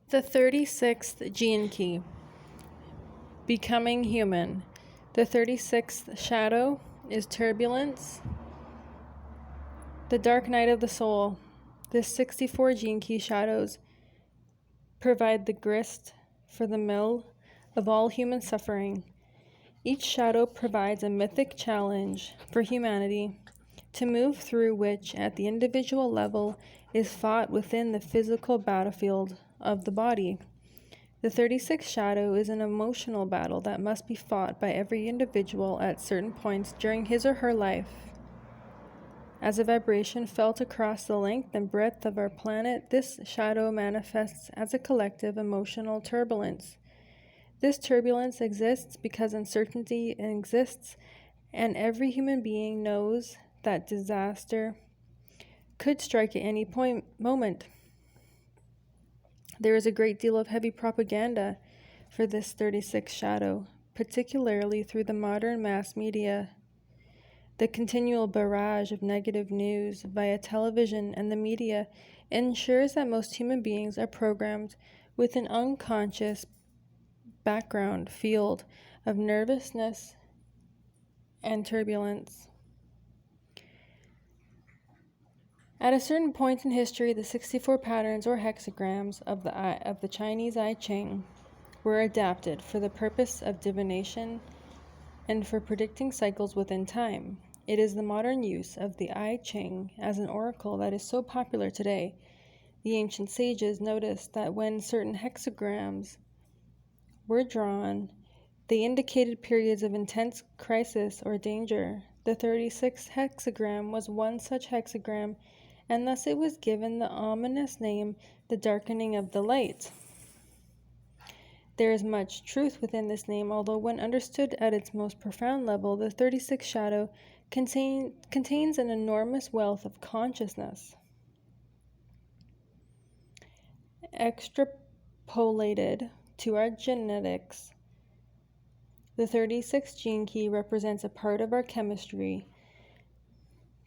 The 36th gene key, becoming human. The 36th shadow is turbulence, the dark night of the soul. The 64 gene key shadows provide the grist for the mill of all human suffering. Each shadow provides a mythic challenge for humanity to move through, which at the individual level is fought within the physical battlefield of the body. The 36th shadow is an emotional battle that must be fought by every individual at certain points during his or her life. As a vibration felt across the length and breadth of our planet, this shadow manifests as a collective emotional turbulence. This turbulence exists because uncertainty exists, and every human being knows that disaster could strike at any moment. There is a great deal of heavy propaganda for this 36th shadow, particularly through the modern mass media. The continual barrage of negative news via television and the media ensures that most human beings are programmed with an unconscious background field of nervousness and turbulence. At a certain point in history, the 64 patterns or hexagrams of the Chinese I Ching were adapted for the purpose of divination and for predicting cycles within time. It is the modern use of the I Ching as an oracle that is so popular today. The ancient sages noticed that when certain hexagrams were drawn, they indicated periods of intense crisis or danger. The 36th hexagram was one such hexagram, and thus it was given the ominous name, the darkening of the light. There is much truth within this name, although when understood at its most profound level, the 36th shadow contains an enormous wealth of consciousness. Extrapolated to our genetics, the 36th gene key represents a part of our chemistry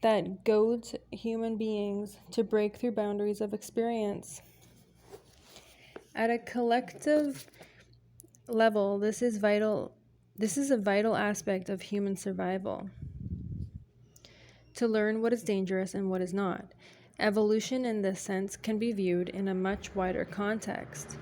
that goads human beings to break through boundaries of experience. At a collective level, this is a vital aspect of human survival. To learn what is dangerous and what is not. Evolution in this sense can be viewed in a much wider context.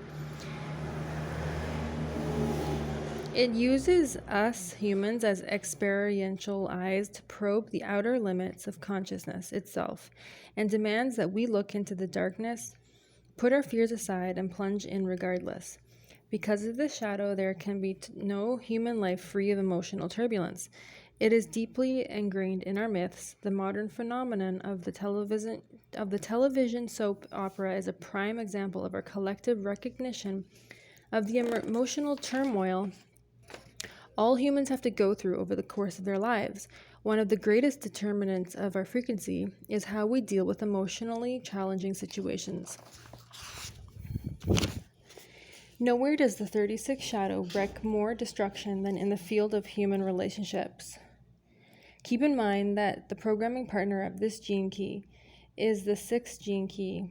It uses us humans as experiential eyes to probe the outer limits of consciousness itself, and demands that we look into the darkness, put our fears aside, and plunge in regardless. Because of this shadow, there can be no human life free of emotional turbulence. It is deeply ingrained in our myths. The modern phenomenon of the television soap opera is a prime example of our collective recognition of the emotional turmoil all humans have to go through over the course of their lives. One of the greatest determinants of our frequency is how we deal with emotionally challenging situations. Nowhere does the 36th shadow wreak more destruction than in the field of human relationships. Keep in mind that the programming partner of this gene key is the 6th gene key,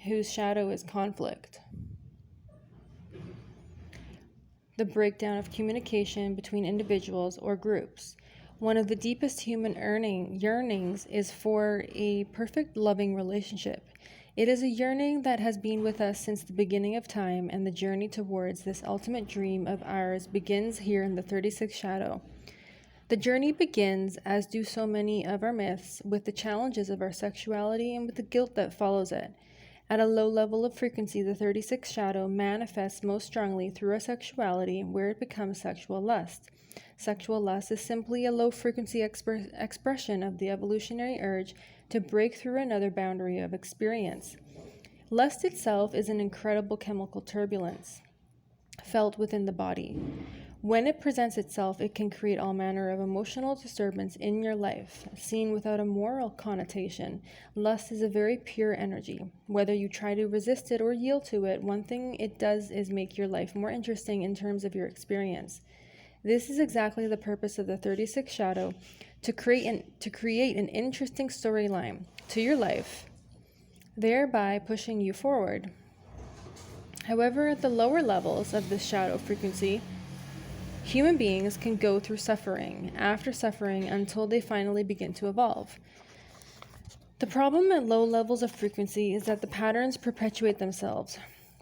whose shadow is conflict. The breakdown of communication between individuals or groups. One of the deepest human yearnings is for a perfect loving relationship. It is a yearning that has been with us since the beginning of time, and the journey towards this ultimate dream of ours begins here in the 36th shadow. The journey begins, as do so many of our myths, with the challenges of our sexuality and with the guilt that follows it. At a low level of frequency, the 36th shadow manifests most strongly through our sexuality, where it becomes sexual lust. Sexual lust is simply a low-frequency expression of the evolutionary urge to break through another boundary of experience. Lust itself is an incredible chemical turbulence felt within the body. When it presents itself, it can create all manner of emotional disturbance in your life. Seen without a moral connotation, lust is a very pure energy. Whether you try to resist it or yield to it, one thing it does is make your life more interesting in terms of your experience. This is exactly the purpose of the 36th shadow, to create an interesting storyline to your life, thereby pushing you forward. However, at the lower levels of this shadow frequency, human beings can go through suffering after suffering until they finally begin to evolve. The problem at low levels of frequency is that the patterns perpetuate themselves.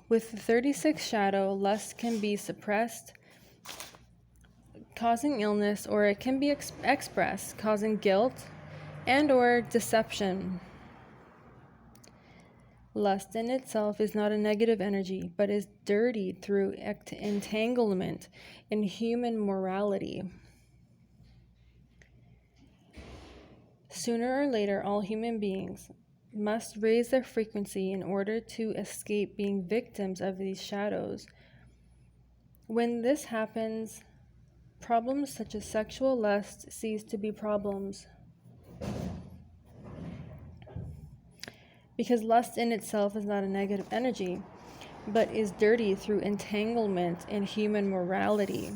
With the 36 shadow, lust can be suppressed, causing illness, or it can be expressed, causing guilt and or deception. Lust in itself is not a negative energy, but is dirtied through entanglement in human morality. Sooner or later, all human beings must raise their frequency in order to escape being victims of these shadows. When this happens, problems such as sexual lust cease to be problems. Because lust in itself is not a negative energy, but is dirty through entanglement in human morality.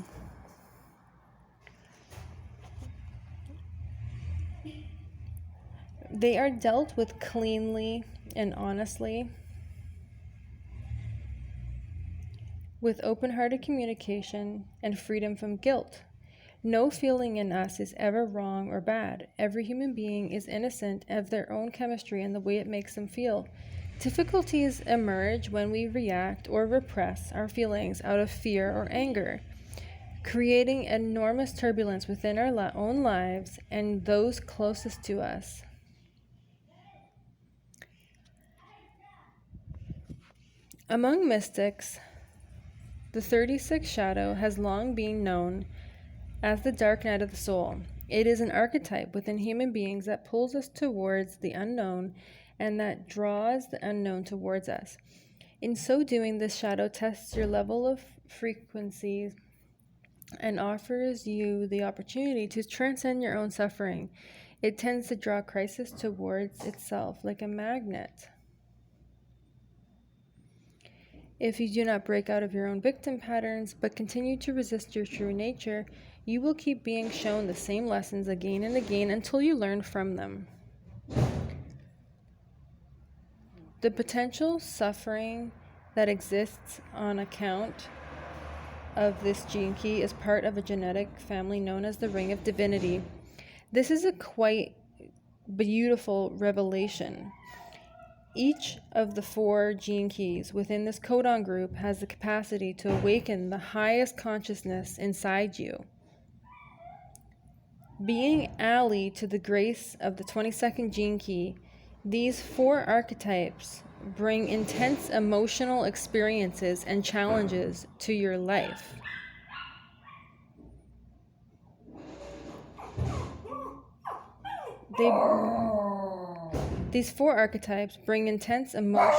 They are dealt with cleanly and honestly, with open-hearted communication and freedom from guilt. No feeling in us is ever wrong or bad. Every human being is innocent of their own chemistry and the way it makes them feel. Difficulties emerge when we react or repress our feelings out of fear or anger, creating enormous turbulence within our own lives and those closest to us. Among mystics, the 36 shadow has long been known as the dark night of the soul. It is an archetype within human beings that pulls us towards the unknown and that draws the unknown towards us. In so doing, this shadow tests your level of frequency and offers you the opportunity to transcend your own suffering. It tends to draw crisis towards itself like a magnet. If you do not break out of your own victim patterns, but continue to resist your true nature, you will keep being shown the same lessons again and again until you learn from them. The potential suffering that exists on account of this gene key is part of a genetic family known as the Ring of Divinity. This is a quite beautiful revelation. Each of the 4 gene keys within this codon group has the capacity to awaken the highest consciousness inside you. Being ally to the grace of the 22nd gene key, these 4 archetypes bring intense emotional experiences and challenges to your life. These 4 archetypes bring intense emotion.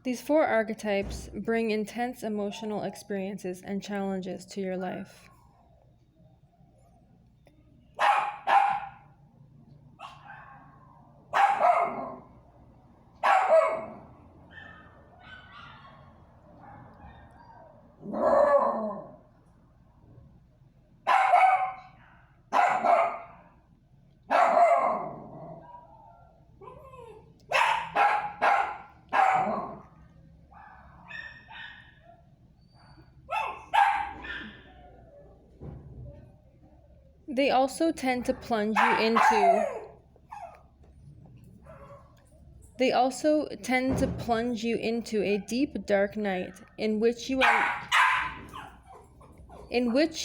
These 4 archetypes bring intense emotional experiences and challenges to your life. They also tend to plunge you into a deep dark night in which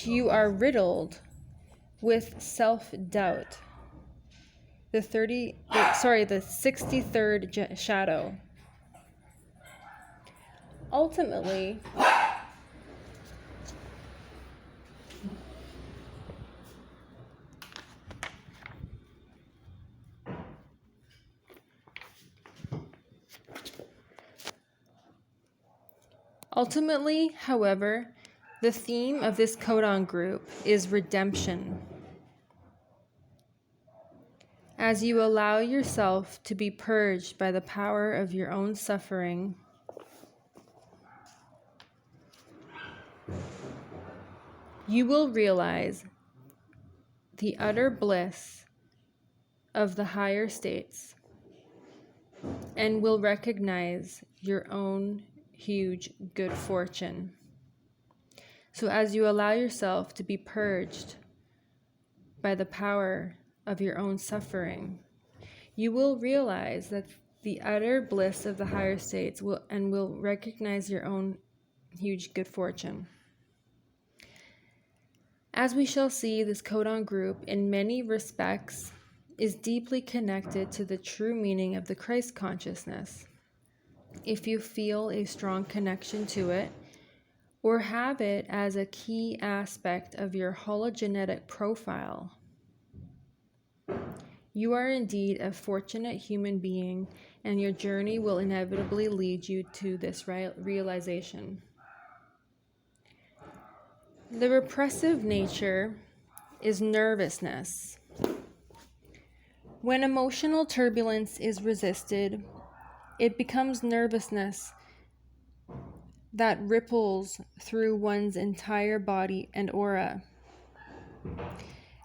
you are riddled with self-doubt. the 63rd shadow. Ultimately, however, the theme of this codon group is redemption. As you allow yourself to be purged by the power of your own suffering, you will realize the utter bliss of the higher states and will recognize your own huge good fortune. So as you allow yourself to be purged by the power of your own suffering, you will realize that the utter bliss of the higher states will recognize your own huge good fortune. As we shall see, this codon group in many respects is deeply connected to the true meaning of the Christ consciousness. If you feel a strong connection to it, or have it as a key aspect of your hologenetic profile, you are indeed a fortunate human being, and your journey will inevitably lead you to this realization. The repressive nature is nervousness. When emotional turbulence is resisted, it becomes nervousness that ripples through one's entire body and aura.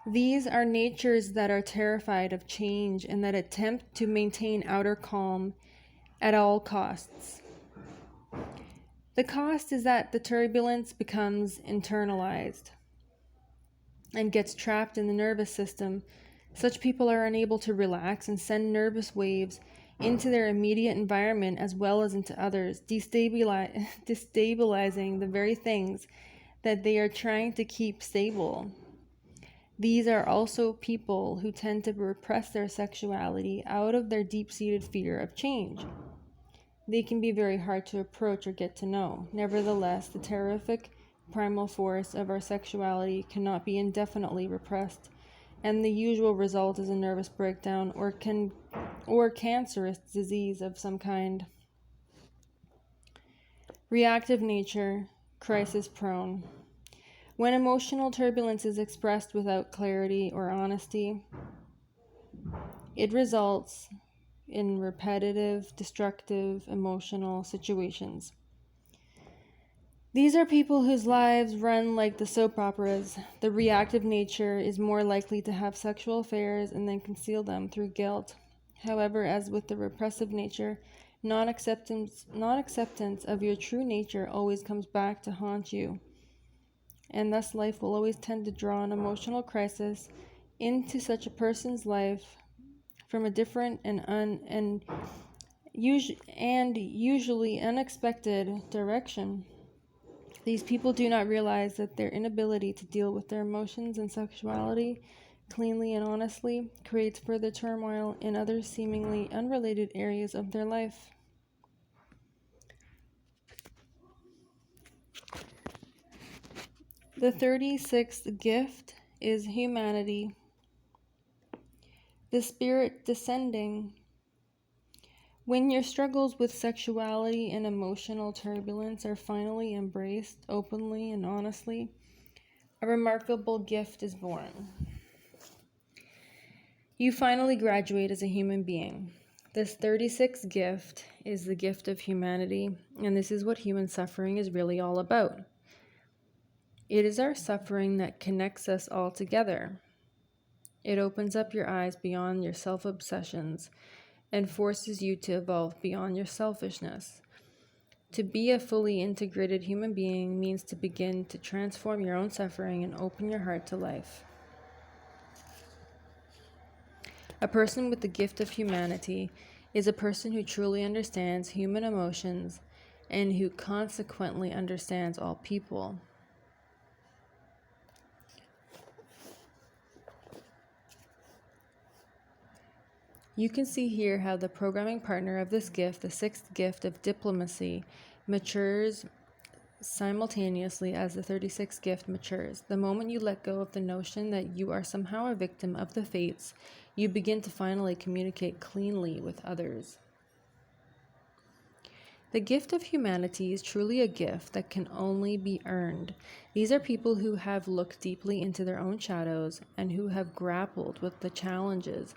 These are natures that are terrified of change and that attempt to maintain outer calm at all costs. The cost is that the turbulence becomes internalized and gets trapped in the nervous system. Such people are unable to relax and send nervous waves into their immediate environment as well as into others, destabilizing the very things that they are trying to keep stable. These are also people who tend to repress their sexuality out of their deep-seated fear of change. They can be very hard to approach or get to know. Nevertheless, the terrific primal force of our sexuality cannot be indefinitely repressed, and the usual result is a nervous breakdown or cancerous disease of some kind. Reactive nature, crisis prone. When emotional turbulence is expressed without clarity or honesty, it results in repetitive, destructive, emotional situations. These are people whose lives run like the soap operas. The reactive nature is more likely to have sexual affairs and then conceal them through guilt. However, as with the repressive nature, non-acceptance of your true nature always comes back to haunt you. And thus life will always tend to draw an emotional crisis into such a person's life from a different and usually unexpected direction. These people do not realize that their inability to deal with their emotions and sexuality cleanly and honestly creates further turmoil in other seemingly unrelated areas of their life. The 36th gift is humanity. The spirit descending. When your struggles with sexuality and emotional turbulence are finally embraced openly and honestly, a remarkable gift is born. You finally graduate as a human being. This 36th gift is the gift of humanity, and this is what human suffering is really all about. It is our suffering that connects us all together. It opens up your eyes beyond your self-obsessions and forces you to evolve beyond your selfishness. To be a fully integrated human being means to begin to transform your own suffering and open your heart to life. A person with the gift of humanity is a person who truly understands human emotions and who consequently understands all people. You can see here how the programming partner of this gift, the sixth gift of diplomacy, matures simultaneously as the 36th gift matures. The moment you let go of the notion that you are somehow a victim of the fates, you begin to finally communicate cleanly with others. The gift of humanity is truly a gift that can only be earned. These are people who have looked deeply into their own shadows and who have grappled with the challenges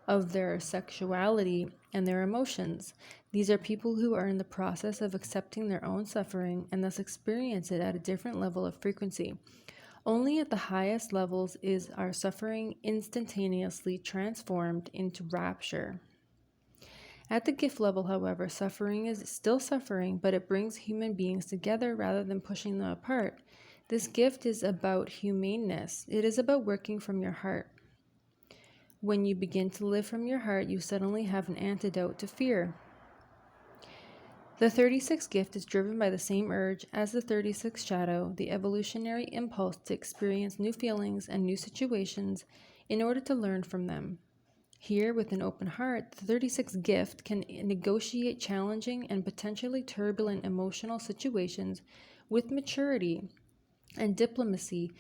of their sexuality and their emotions. These are people who are in the process of accepting their own suffering and thus experience it at a different level of frequency. Only at the highest levels is our suffering instantaneously transformed into rapture. At the gift level, however, suffering is still suffering, but it brings human beings together rather than pushing them apart. This gift is about humaneness. It is about working from your heart. When you begin to live from your heart, you suddenly have an antidote to fear. The 36th gift is driven by the same urge as the 36th shadow, the evolutionary impulse to experience new feelings and new situations in order to learn from them. Here, with an open heart, the 36th gift can negotiate challenging and potentially turbulent emotional situations with maturity and diplomacy,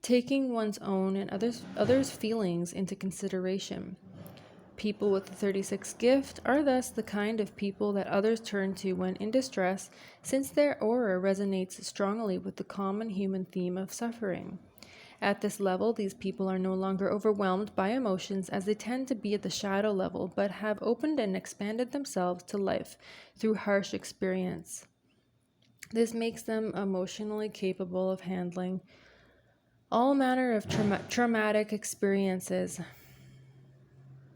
taking one's own and others' feelings into consideration. People with the 36th gift are thus the kind of people that others turn to when in distress, since their aura resonates strongly with the common human theme of suffering. At this level, these people are no longer overwhelmed by emotions as they tend to be at the shadow level, but have opened and expanded themselves to life through harsh experience. This makes them emotionally capable of handling all manner of traumatic experiences.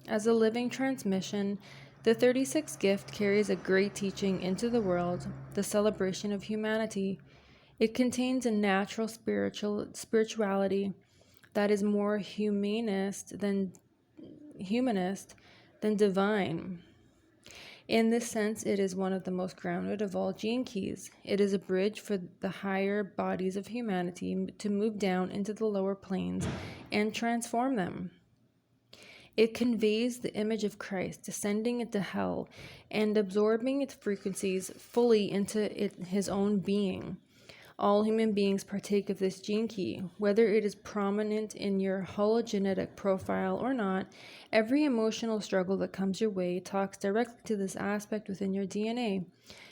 As a living transmission, the 36th gift carries a great teaching into the world, the celebration of humanity. It contains a natural spirituality that is more humanist than divine. In this sense, it is one of the most grounded of all gene keys. It is a bridge for the higher bodies of humanity to move down into the lower planes and transform them. It conveys the image of Christ descending into hell and absorbing its frequencies fully into his own being. All human beings partake of this gene key. Whether it is prominent in your hologenetic profile or not, every emotional struggle that comes your way talks directly to this aspect within your DNA.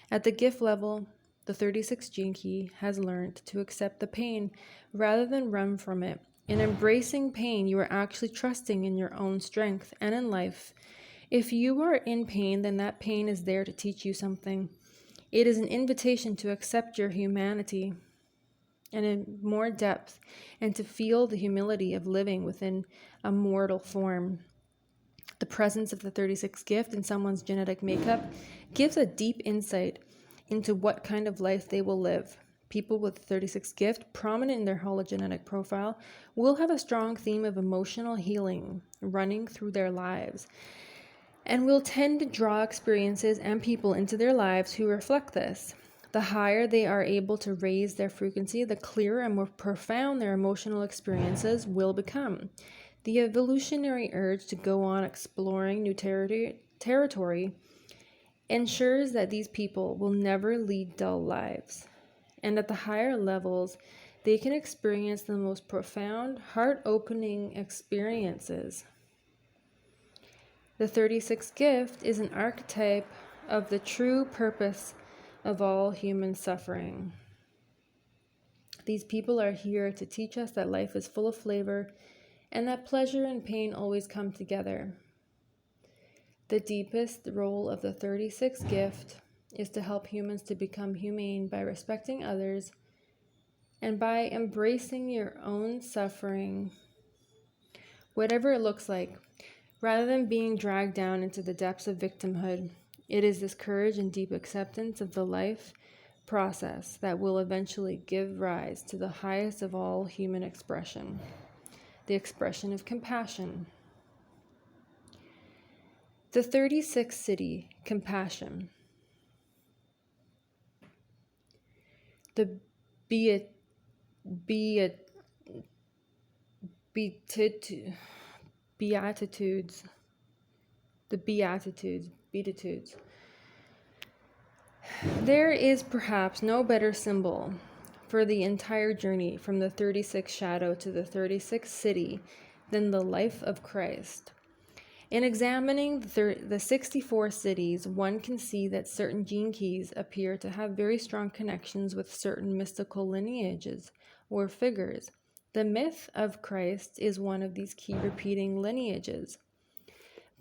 At the gift level, the 36th gene key has learned to accept the pain rather than run from it. In embracing pain, you are actually trusting in your own strength and in life. If you are in pain, then that pain is there to teach you something. It is an invitation to accept your humanity and in more depth, and to feel the humility of living within a mortal form. The presence of the 36th gift in someone's genetic makeup gives a deep insight into what kind of life they will live. People with the 36th gift, prominent in their hologenetic profile, will have a strong theme of emotional healing running through their lives, and will tend to draw experiences and people into their lives who reflect this. The higher they are able to raise their frequency, the clearer and more profound their emotional experiences will become. The evolutionary urge to go on exploring new territory ensures that these people will never lead dull lives. And at the higher levels, they can experience the most profound, heart-opening experiences. The 36th gift is an archetype of the true purpose of all human suffering. These people are here to teach us that life is full of flavor and that pleasure and pain always come together. The deepest role of the 36th gift is to help humans to become humane by respecting others and by embracing your own suffering, whatever it looks like. Rather than being dragged down into the depths of victimhood, it is this courage and deep acceptance of the life process that will eventually give rise to the highest of all human expression, the expression of compassion. The 36th Siddhi, compassion. The Beatitudes. Beatitudes. The Beatitudes. There is perhaps no better symbol for the entire journey from the 36th shadow to the 36th city than the life of Christ. In examining the 64 cities, one can see that certain gene keys appear to have very strong connections with certain mystical lineages or figures. The myth of Christ is one of these key repeating lineages.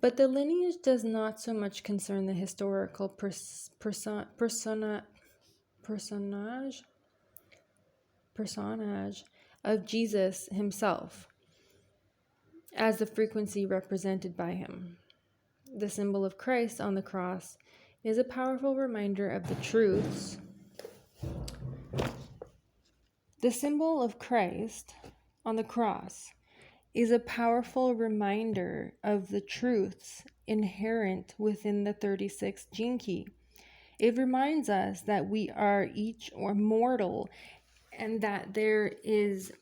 But the lineage does not so much concern the historical personage of Jesus himself as the frequency represented by him. The symbol of Christ on the cross is a powerful reminder of the truths. The symbol of Christ on the cross is a powerful reminder of the truths inherent within the 36th gene key. It reminds us that we are each mortal and that there is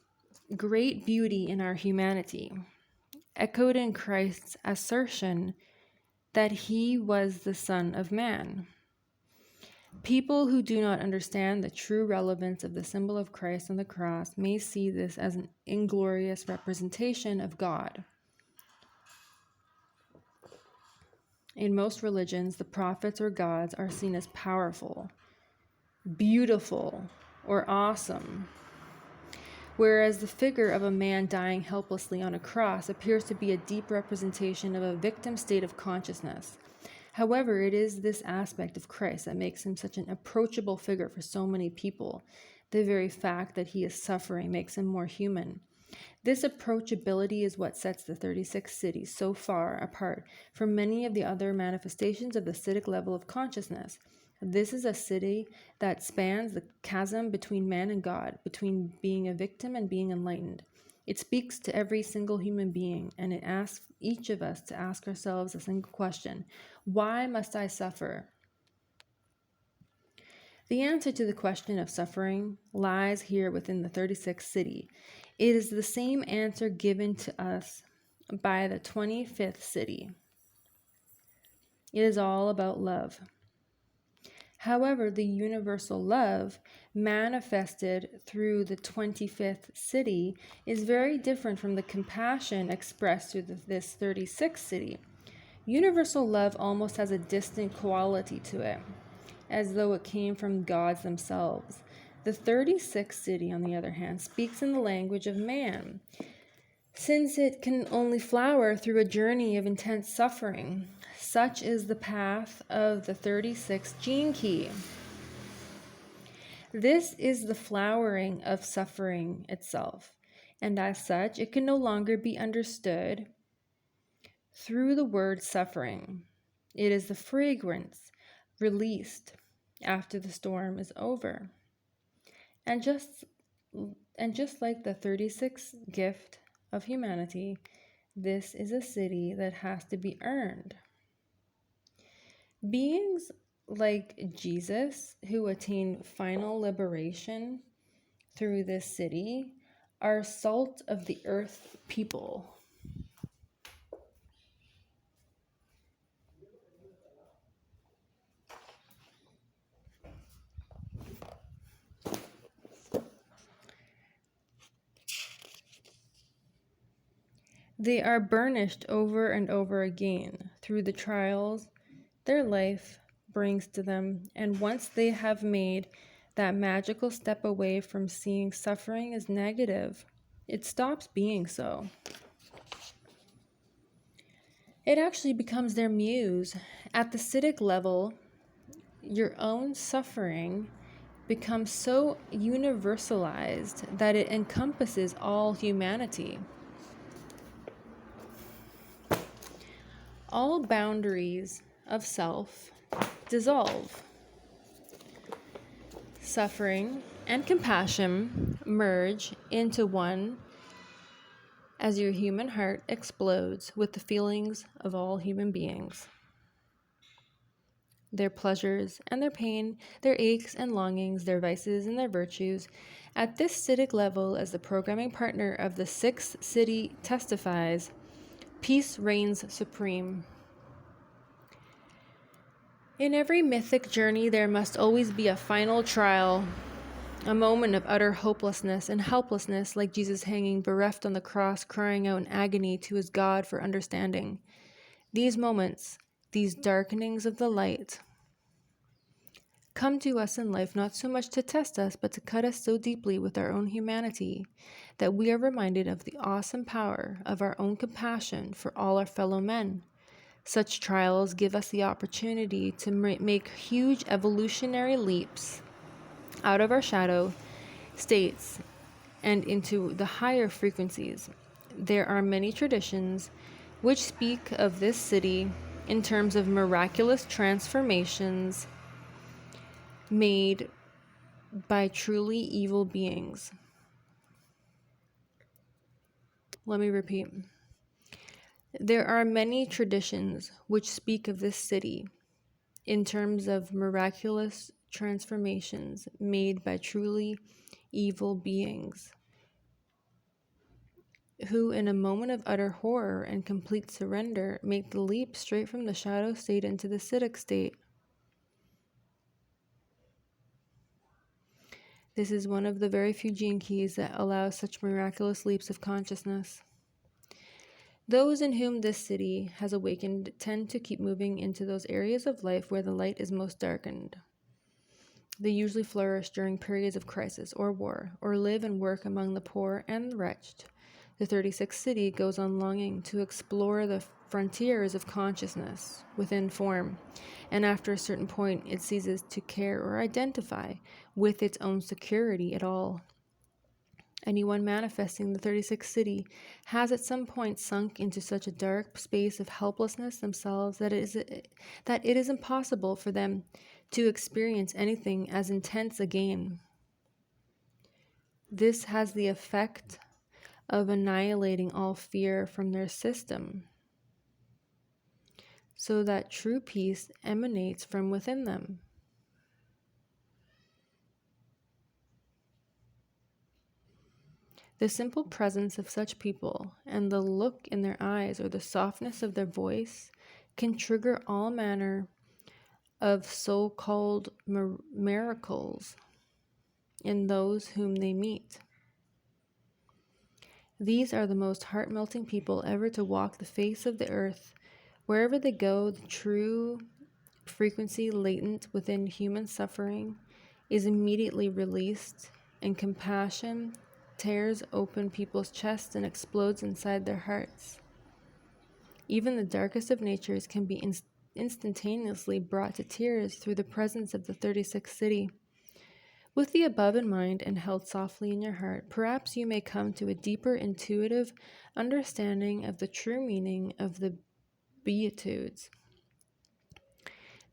great beauty in our humanity, echoed in Christ's assertion that he was the Son of Man. People who do not understand the true relevance of the symbol of Christ on the cross may see this as an inglorious representation of God. In most religions, the prophets or gods are seen as powerful, beautiful, or awesome, whereas the figure of a man dying helplessly on a cross appears to be a deep representation of a victim state of consciousness. However, it is this aspect of Christ that makes him such an approachable figure for so many people. The very fact that he is suffering makes him more human. This approachability is what sets the 36 cities so far apart from many of the other manifestations of the Siddhic level of consciousness. This is a city that spans the chasm between man and God, between being a victim and being enlightened. It speaks to every single human being, and it asks each of us to ask ourselves a single question: why must I suffer? The answer to the question of suffering lies here within the 36th city. It is the same answer given to us by the 25th city. It is all about love. However, the universal love manifested through the 25th city is very different from the compassion expressed through this 36th city. Universal love almost has a distant quality to it, as though it came from gods themselves. The 36th city, on the other hand, speaks in the language of man, since it can only flower through a journey of intense suffering. Such is the path of the 36th gene key. This is the flowering of suffering itself, and as such, it can no longer be understood through the word suffering. It is the fragrance released after the storm is over. And just like the 36th gift of humanity, this is a city that has to be earned. Beings like Jesus, who attain final liberation through this city, are salt of the earth people. They are burnished over and over again through the trials their life brings to them, and once they have made that magical step away from seeing suffering as negative, it stops being so. It actually becomes their muse. At the Siddhic level, your own suffering becomes so universalized that it encompasses all humanity. All boundaries of self dissolve. Suffering and compassion merge into one as your human heart explodes with the feelings of all human beings. Their pleasures and their pain, their aches and longings, their vices and their virtues. At this Siddhic level, as the programming partner of the 6th city testifies, Peace reigns supreme. In every mythic journey, there must always be a final trial, a moment of utter hopelessness and helplessness, like Jesus hanging bereft on the cross, crying out in agony to his God for understanding. These moments, these darkenings of the light, come to us in life not so much to test us, but to cut us so deeply with our own humanity that we are reminded of the awesome power of our own compassion for all our fellow men. Such trials give us the opportunity to make huge evolutionary leaps out of our shadow states and into the higher frequencies. There are many traditions which speak of this city in terms of miraculous transformations made by truly evil beings. Let me repeat. There are many traditions which speak of this city in terms of miraculous transformations made by truly evil beings, who in a moment of utter horror and complete surrender make the leap straight from the shadow state into the Siddhic state. This is one of the very few gene keys that allows such miraculous leaps of consciousness. Those in whom this city has awakened tend to keep moving into those areas of life where the light is most darkened. They usually flourish during periods of crisis or war, or live and work among the poor and the wretched. The 36th city goes on longing to explore the frontiers of consciousness within form, and after a certain point it ceases to care or identify with its own security at all. Anyone manifesting the 36th city has at some point sunk into such a dark space of helplessness themselves that it is impossible for them to experience anything as intense again. This has the effect of annihilating all fear from their system, so that true peace emanates from within them. The simple presence of such people and the look in their eyes or the softness of their voice can trigger all manner of so-called miracles in those whom they meet. These are the most heart-melting people ever to walk the face of the earth. Wherever they go, the true frequency latent within human suffering is immediately released, and compassion tears open people's chests and explodes inside their hearts. Even the darkest of natures can be instantaneously brought to tears through the presence of the 36th city. With the above in mind and held softly in your heart, perhaps you may come to a deeper intuitive understanding of the true meaning of the Beatitudes.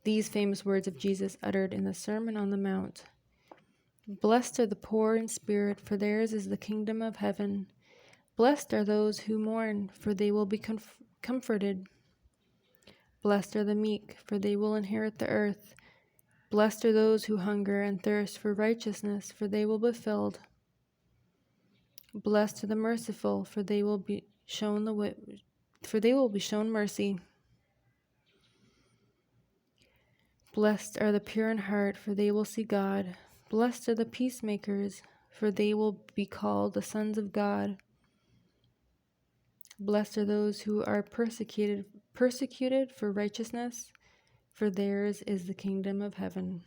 These famous words of Jesus uttered in the Sermon on the Mount. Blessed are the poor in spirit, for theirs is the kingdom of heaven. Blessed are those who mourn, for they will be comforted. Blessed are the meek, for they will inherit the earth. Blessed are those who hunger and thirst for righteousness, for they will be filled. Blessed are the merciful, for they will be shown mercy. Blessed are the pure in heart, for they will see God. Blessed are the peacemakers, for they will be called the sons of God. Blessed are those who are persecuted for righteousness, for theirs is the kingdom of heaven.